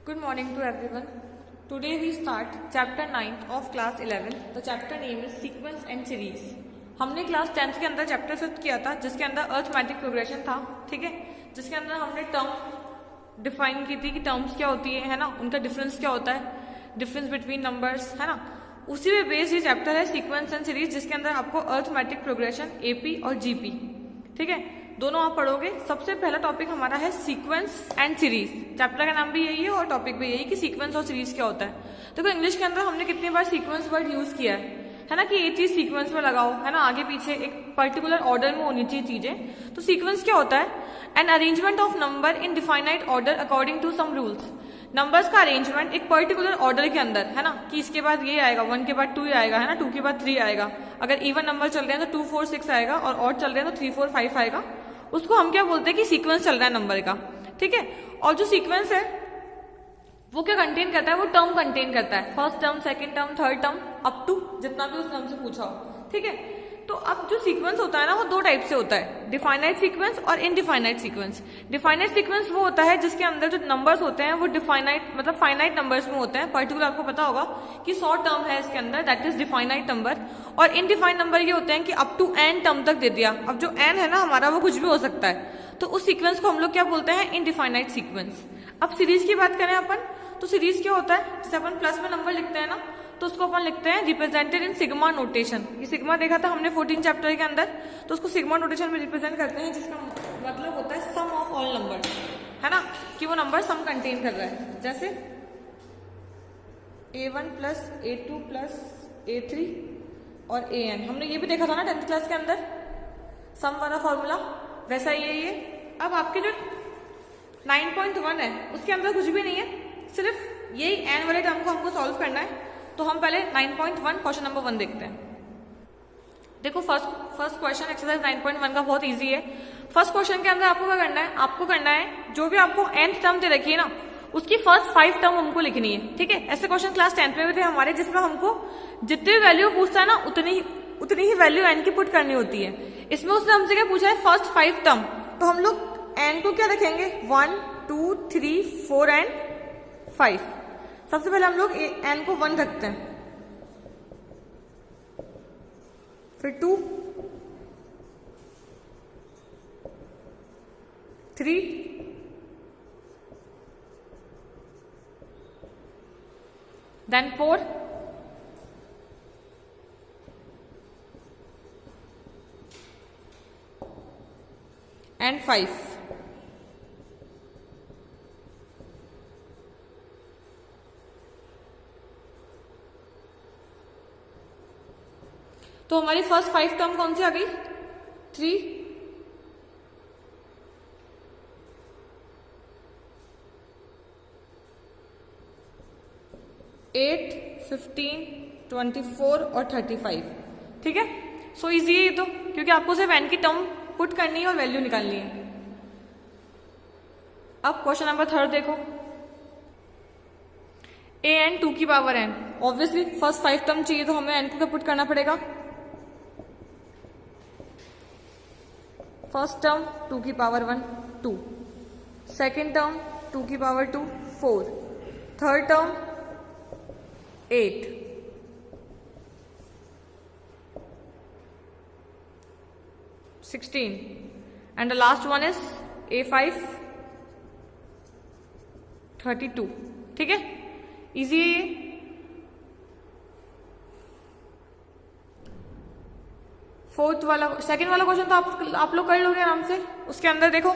Good morning to everyone. Today we start chapter 9th of class 11. The chapter name is sequence and series. हमने class 10th के अंदर chapter 5 किया था जिसके अंदर अर्थमेटिक प्रोग्रेशन था, ठीक है, जिसके अंदर हमने टर्म डिफाइन की थी कि टर्म्स क्या होती है ना, उनका डिफरेंस क्या होता है, डिफरेंस बिटवीन नंबर्स, है ना. उसी पे बेस्ड ये चैप्टर है सीक्वेंस एंड सीरीज, जिसके अंदर आपको अर्थमेटिक प्रोग्रेशन एपी और जीपी, ठीक है, दोनों आप पढ़ोगे. सबसे पहला टॉपिक हमारा है सीक्वेंस एंड सीरीज. चैप्टर का नाम भी यही है और टॉपिक भी यही कि सीक्वेंस और सीरीज क्या होता है. देखो इंग्लिश के अंदर हमने कितनी बार सीक्वेंस वर्ड यूज किया है ना, कि ये चीज सीक्वेंस में लगाओ, है ना, आगे पीछे एक पर्टिकुलर ऑर्डर में होनी चाहिए चीजें. तो सीक्वेंस क्या होता है? An arrangement of number in definite order according to some rules. Numbers का अरेंजमेंट एक पर्टिकुलर ऑर्डर के अंदर, है ना, कि इसके बाद ये आएगा, 1 के बाद 2 आएगा, है ना, 2 के बाद 3 आएगा. अगर इवन नंबर चल रहे हैं तो 2 4 6 आएगा, और ऑड चल रहे हैं तो 3 4 5 आएगा. उसको हम क्या बोलते हैं कि सीक्वेंस चल रहा है नंबर का, ठीक है. और जो सीक्वेंस है वो क्या कंटेन करता है? वो टर्म कंटेन करता है, first term, second term, third term, up to जितना भी उस टर्म से पूछा हो, ठीक है. तो अब जो सीक्वेंस होता है ना, वो दो टाइप से होता है, डिफाइनाइट सीक्वेंस और इनडिफाइनाइट सीक्वेंस. डिफाइनाइट सीक्वेंस वो होता है जिसके अंदर जो नंबर्स होते हैं वो डिफाइनाइट मतलब फाइनाइट नंबर्स में होते हैं. पर्टिकुलर आपको पता होगा कि 100 टर्म है इसके अंदर, दैट इज डिफाइनाइट नंबर. और इनडिफाइंड नंबर ये होते हैं कि अप टू एन टर्म तक दे दिया. अब जो एन है ना हमारा, वो कुछ भी हो सकता है, तो उस सीक्वेंस को हम लोग क्या बोलते हैं? Indefinite sequence. अब सीरीज की बात करें अपन, तो सीरीज क्या होता है? जैसे अपन प्लस में नंबर लिखते हैं ना, तो उसको अपन लिखते हैं रिप्रेजेंटेड इन सिग्मा नोटेशन. ये सिग्मा देखा था हमने 14 चैप्टर के अंदर, तो उसको सिग्मा नोटेशन में रिप्रेजेंट करते हैं, जिसका मतलब होता है सम ऑफ ऑल नंबर, है ना, कि वो नंबर सम कंटेन कर रहा है. जैसे a1 plus a2 plus a3 और an. हमने ये भी देखा था ना 10th क्लास के अंदर, सम वाला फॉर्मूला, वैसा ही है ये. अब आपके जो 9.1 है उसके अंदर कुछ भी नहीं है, सिर्फ यही एन वाले टर्म को हमको सॉल्व करना है. तो हम पहले 9.1 क्वेश्चन नंबर 1 देखते हैं. देखो फर्स्ट क्वेश्चन एक्सरसाइज 9.1 का बहुत इजी है. फर्स्ट क्वेश्चन के अंदर आपको क्या करना है? आपको करना है जो भी आपको nth टर्म दे रखी है ना, उसकी फर्स्ट 5 टर्म हमको लिखनी है, ठीक है. ऐसे क्वेश्चन क्लास 10th में भी थे हमारे, जिसमें हमको जितनी वैल्यू पूछता है ना उतनी ही वैल्यू एन की पुट करनी होती है. इसमें उसने हमसे क्या पूछा है? First 5 term. तो हम लोग एन को क्या रखेंगे? 1 2 3 4 एंड 5. सबसे पहले हम लोग एन को 1 रखते हैं, फिर 2 3 देन 4 एंड 5. तो हमारी फर्स्ट 5 टर्म कौन सी आ गई? 3 8 15 24 और 35, ठीक है. सो इजी है ये तो, क्योंकि आपको सिर्फ एन की टर्म पुट करनी है और वैल्यू निकालनी है. अब क्वेश्चन नंबर 3 देखो. ए एन 2 की power N. Obviously first 5 term चाहिए तो हमें एन को क्या पुट करना पड़ेगा? फर्स्ट टर्म 2 की पावर 1 2, सेकेंड टर्म 2 की power 2 4, third term 8, (16) and the last one is a5 32. ठीक है, इजी है ये. फोर्थ वाला सेकंड वाला क्वेश्चन तो आप लोग कर लोगे आराम से. उसके अंदर देखो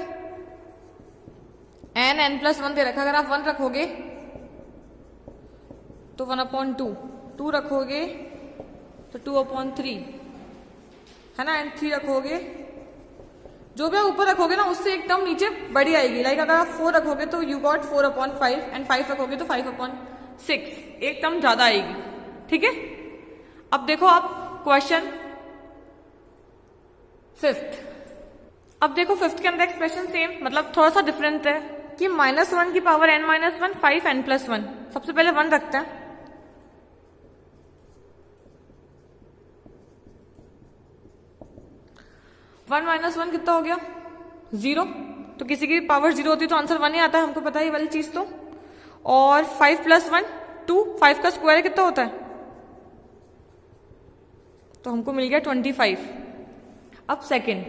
n प्लस 1 दे रखा. अगर आप 1 रखोगे तो 1/2, 2 रखोगे तो 2/3, है ना, एंड 3 रखोगे, जो भी आप ऊपर रखोगे ना उससे एक टर्म नीचे बड़ी आएगी. लाइक अगर आप 4 रखोगे तो यू गॉट 4/5 एंड 5 रखोगे तो 5/6, एक टर्म ज्यादा आएगी, ठीक है. अब देखो आप क्वेश्चन 5th. अब देखो 5th के अंदर एक्सप्रेशन सेम, मतलब थोड़ा सा डिफरेंट है कि -1 की पावर n - 1 5 n + 1. सबसे पहले 1 रखते हैं. 1 - 1 कितना हो गया? 0. तो किसी की पावर 0 होती तो आंसर 1 ही आता है, हमको पता है ये वाली चीज. तो और 5 प्लस 1 2, 5 का स्क्वायर कितना होता है, तो हमको मिल गया 25। अब सेकंड,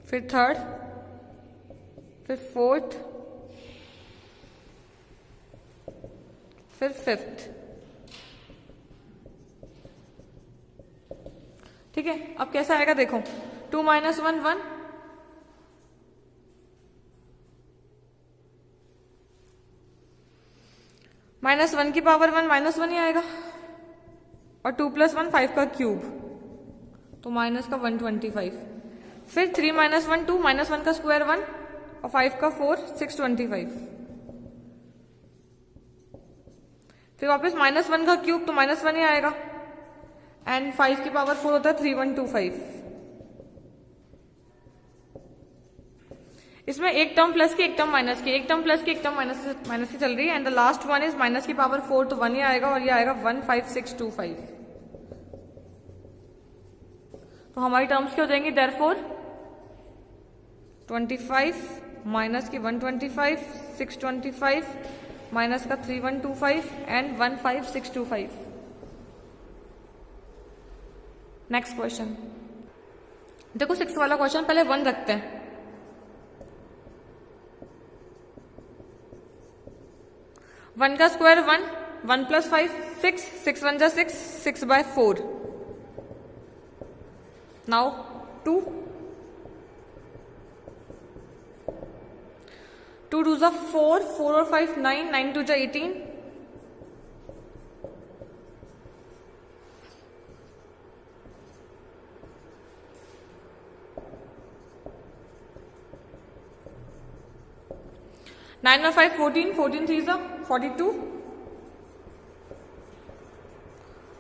फिर थर्ड, फिर फोर्थ, फिर फिफ्थ। ठीक है, अब कैसा आएगा देखो, 2 माइनस 1 1, माइनस 1 की पावर 1 माइनस 1 ही आएगा, और 2 प्लस 1 5 का क्यूब, तो माइनस का 125। फिर 3 माइनस 1 2, माइनस 1 का स्क्वायर 1 और 5 का 4 625। फिर वापस माइनस 1 का क्यूब, तो माइनस 1 ही आएगा, एंड 5 की पावर 4 होता है 3125। इसमें एक टर्म प्लस की, एक टर्म माइनस की, एक टर्म प्लस की, एक टर्म माइनस की चल रही है, and the last one is minus की पावर 4, तो 1 ही आएगा, और ये आएगा 15625। तो हमारी टर्म्स क्या हो जाएंगी, देयरफॉर 25 माइनस की 125, 625 माइनस का 3125 एंड 15625। नेक्स्ट क्वेश्चन देखो, 6 वाला क्वेश्चन, पहले 1 रखते हैं। वन का स्क्वायर 1, 1 प्लस 5 6, 6 1 जा 6, 6/4। नाउ 2, 2 2 जा 4, 4 और 5 9, 9 2 जा 18, 9 और 5 14, 14 3 जा 42,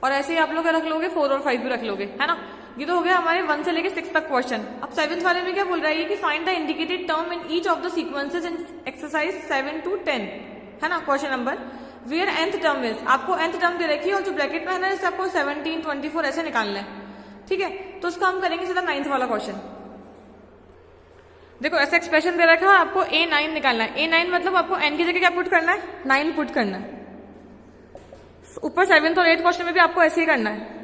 और ऐसे ही आप लोग रख लोगे, 4 और 5 भी रख लोगे, है ना। ये तो हो गया हमारे 1 से लेके 6 तक क्वेश्चन। अब 7th वाले में क्या बोल रहा है कि find the indicated term in each of the sequences in exercise 7 to 10, है ना, question number, where nth term is, आपको nth टर्म दे रखी है, और जो ब्रैकेट में है ना, जैसे आपको 17 24 ऐसे निकालना है। ठीक है, तो उसका हम करेंगे सीधा 9th वाला क्वेश्चन। देखो ऐसा एक्सप्रेशन दे रखा है, आपको A9 निकालना है। A9 मतलब आपको n की जगह क्या पुट करना है, 9 पुट करना है। ऊपर 7th और 8th क्वेश्चन में भी आपको ऐसे ही करना है।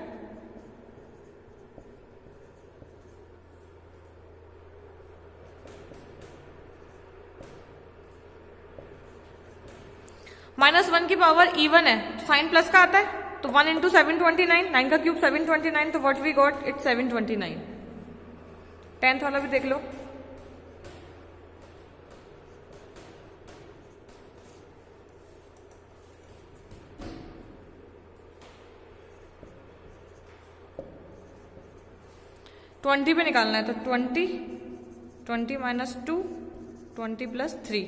-1 की पावर even है, साइन प्लस का आता है, तो 1 इंटू 729, 9 का क्यूब 729, तो what we got, it's 729। 10th वाला भी देख लो। ट्वेंटी पे निकालना है, तो 20 20 माइनस 2 20 प्लस 3,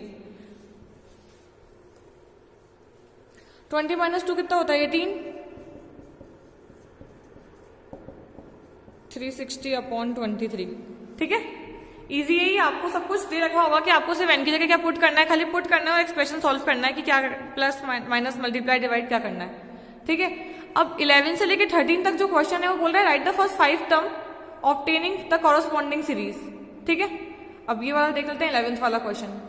20 माइनस 2 कितना होता है 18, 360 अपॉन 23। ठीक है, इजी है, आपको सब कुछ दे रखा होगा कि आपको सिर्फ n की जगह क्या पुट करना है, खाली पुट करना है और एक्सप्रेशन सॉल्व करना है कि क्या प्लस माइनस मल्टीप्लाई डिवाइड क्या करना है। ठीक है, अब 11 से लेके 13 तक जो क्वेश्चन है वो बोल रहा है right the first 5 term obtaining the corresponding series. ठीक है, अब ये वाला देख लेते हैं 11th वाला क्वेश्चन।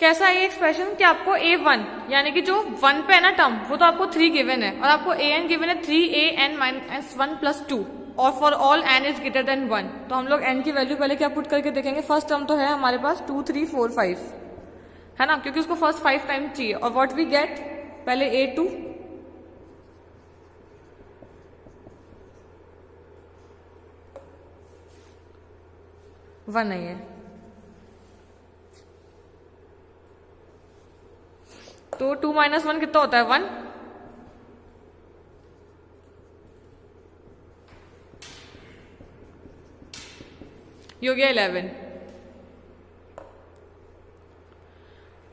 कैसा है ये एक्सप्रेशन कि आपको A1 यानी कि जो 1 पे है ना टर्म, वो तो आपको 3 गिवन है, और आपको AN गिवन है 3AN-1 प्लस 2, और for all n is greater than 1। तो हम लोग n की वैल्यू पहले क्या पुट करके देखेंगे। फर्स्ट टर्म तो है हमारे पास 2 3 4 5, है ना, क्योंकि उसको फर्स्ट 5 टाइम चाहिए। और व्हाट वी गेट, पहले A2 1 नहीं है, तो 2 माइनस 1 कितना होता है 1, ये हो गया 11।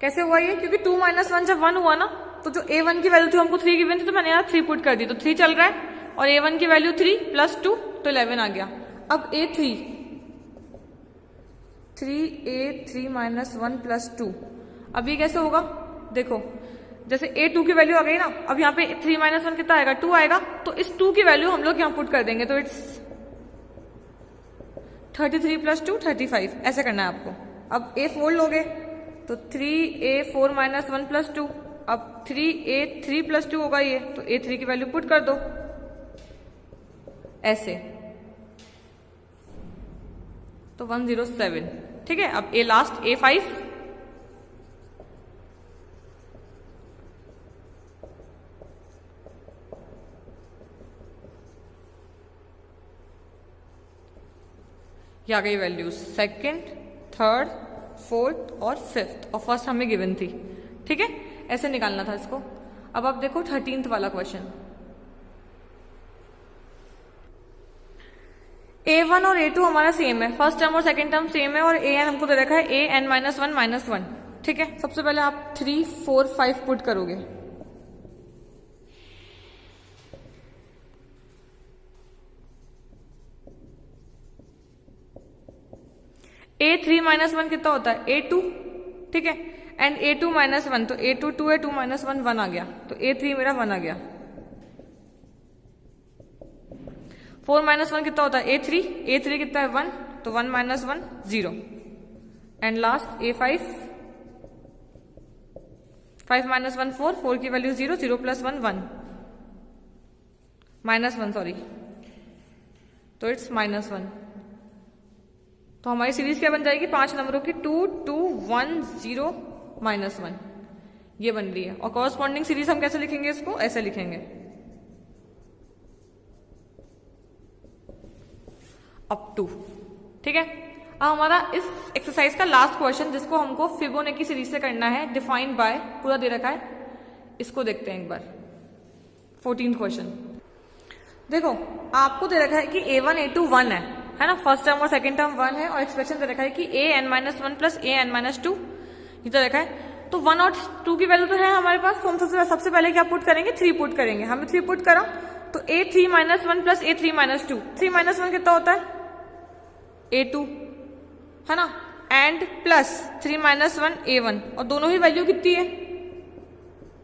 कैसे हुआ ये, क्योंकि 2 माइनस 1 जब 1 हुआ ना, तो जो A1 की वैल्यू थी हमको 3 गिवन थी, तो मैंने यहाँ 3 पुट कर दी, तो 3 चल रहा है, और A1 की वैल्यू 3 प्लस 2 तो 11 आ गया। अब A3 3A3 माइनस 1 प्लस 2, अब ये कैसे होगा, देखो जैसे A2 की वैल्यू आ गई ना, अब यहाँ पे 3 - 1 कितना आएगा, 2 आएगा, तो इस 2 की वैल्यू हम लोग यहाँ पुट कर देंगे, तो इट्स 33 + 2 35, ऐसे करना है आपको। अब A4 लोगे तो 3A4 - 1 + 2, अब 3A3 + 2 होगा ये, तो A3 की वैल्यू पुट कर दो ऐसे, तो 107। ठीक है, अब लास्ट A5, ये आ गई वैल्यूज सेकंड, थर्ड, फोर्थ और फिफ्थ, और फर्स्ट हमें गिवन थी। ठीक है, ऐसे निकालना था इसको। अब आप देखो 13th वाला क्वेश्चन। A1 और A2 हमारा सेम है, फर्स्ट टर्म और सेकंड टर्म सेम है, और AN हमको दे रखा है AN - 1 - 1। ठीक है, सबसे पहले आप 3, 4, 5 पुट करोगे। A3 - 1 कितना होता है, A2। ठीक है, एंड A2 - 1, तो A2 2 है, 2 - 1 1 आ गया, तो A3 मेरा 1 आ गया। 4 - 1 कितना होता है, A3 कितना है 1, तो 1 - 1 0, एंड लास्ट A5, 5 - 1 4, 4 की वैल्यू 0, 0 + 1 1, -1 सॉरी, तो इट्स -1। तो हमारी सीरीज क्या बन जाएगी, 5 नंबरों की, 2 2 1 0 -1, ये बन रही है। और कॉरस्पॉन्डिंग सीरीज हम कैसे लिखेंगे इसको, ऐसे लिखेंगे, अप टू। ठीक है, अब हमारा इस एक्सरसाइज का लास्ट क्वेश्चन, जिसको हमको फिबोनाची सीरीज से करना है, डिफाइंड बाय, पूरा दे रखा है, इसको देखते हैं एक बार। 14th क्वेश्चन देखो, आपको दे रखा है कि A1 A2 1 है ना, फर्स्ट टर्म और सेकंड टर्म 1 है, और एक्सप्रेशन दे रखा है कि AN - 1 + AN - 2, ये तो रखा है। तो 1 और 2 की वैल्यू तो है हमारे पास, तो हम सबसे पहले क्या पुट करेंगे, 3 पुट करेंगे। हमने 3 पुट करा, तो A3 - 1 + A3 - 2, 3 - 1 कितना होता है, A2 है ना, एंड प्लस 3 - 1 A1, और दोनों ही वैल्यू कितनी है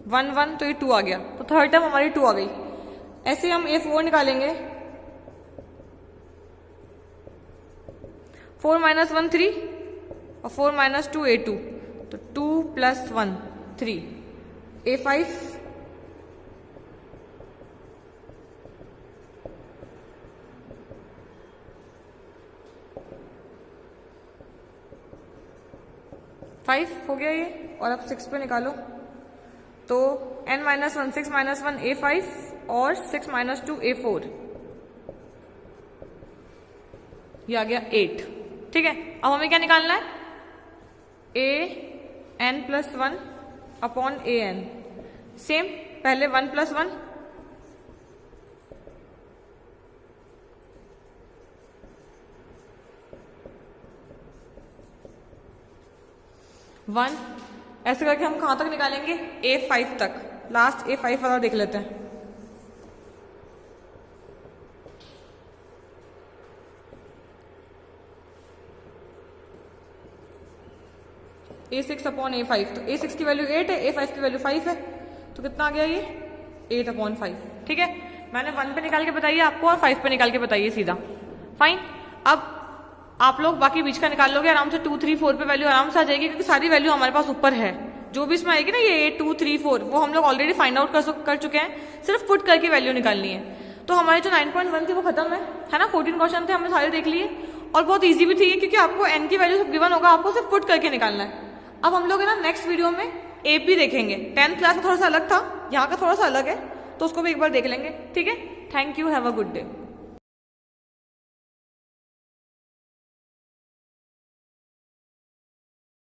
1 1, तो ये 2 आ गया, तो थर्ड टर्म हमारी 2 आ गई। ऐसे हम A4 निकालेंगे, 4 - 1 3, और 4 - 2 A2, तो 2 + 1 3, A5 5 हो गया ये, और अब 6 पे निकालो, तो N - 1 6 - 1 A5 और 6 - 2 A4, ये आ गया 8। ठीक है, अब हमें क्या निकालना है, AN + 1 अपॉन AN, सेम पहले 1 + 1, वन, ऐसे करके हम कहां तक निकालेंगे, A5 तक, लास्ट A5 वाला देख लेते हैं। A6 अपॉन A5, तो A6 की वैल्यू 8 है, A5 की वैल्यू 5 है, तो कितना आ गया ये 8 अपॉन 5। ठीक है, मैंने 1 पे निकाल के बताइए आपको, और 5 पे निकाल के बताइए सीधा। फाइन, अब आप लोग बाकी बीच का निकाल लोगे आराम से, 2 3 4 पे वैल्यू आराम से आ जाएगी, क्योंकि सारी वैल्यू हमारे पास ऊपर है। जो भी इसमें आएगी ना, ये 8 2 3 4, वो हम लोग ऑलरेडी फाइंड आउट कर चुके हैं, सिर्फ पुट करके वैल्यू निकालनी है। तो हमारे जो 9.1 थी वो खत्म है ना, 14 क्वेश्चन थे, हमने सारे देख लिए, और बहुत ईजी भी थी, क्योंकि आपको N की वैल्यू सब गिवन होगा, आपको सिर्फ पुट करके निकालना है। अब हम लोग है ना नेक्स्ट वीडियो में AP देखेंगे, 10th क्लास में थोड़ा सा अलग था, यहाँ का थोड़ा सा अलग है, तो उसको भी एक बार देख लेंगे। ठीक है, thank you, have a good day.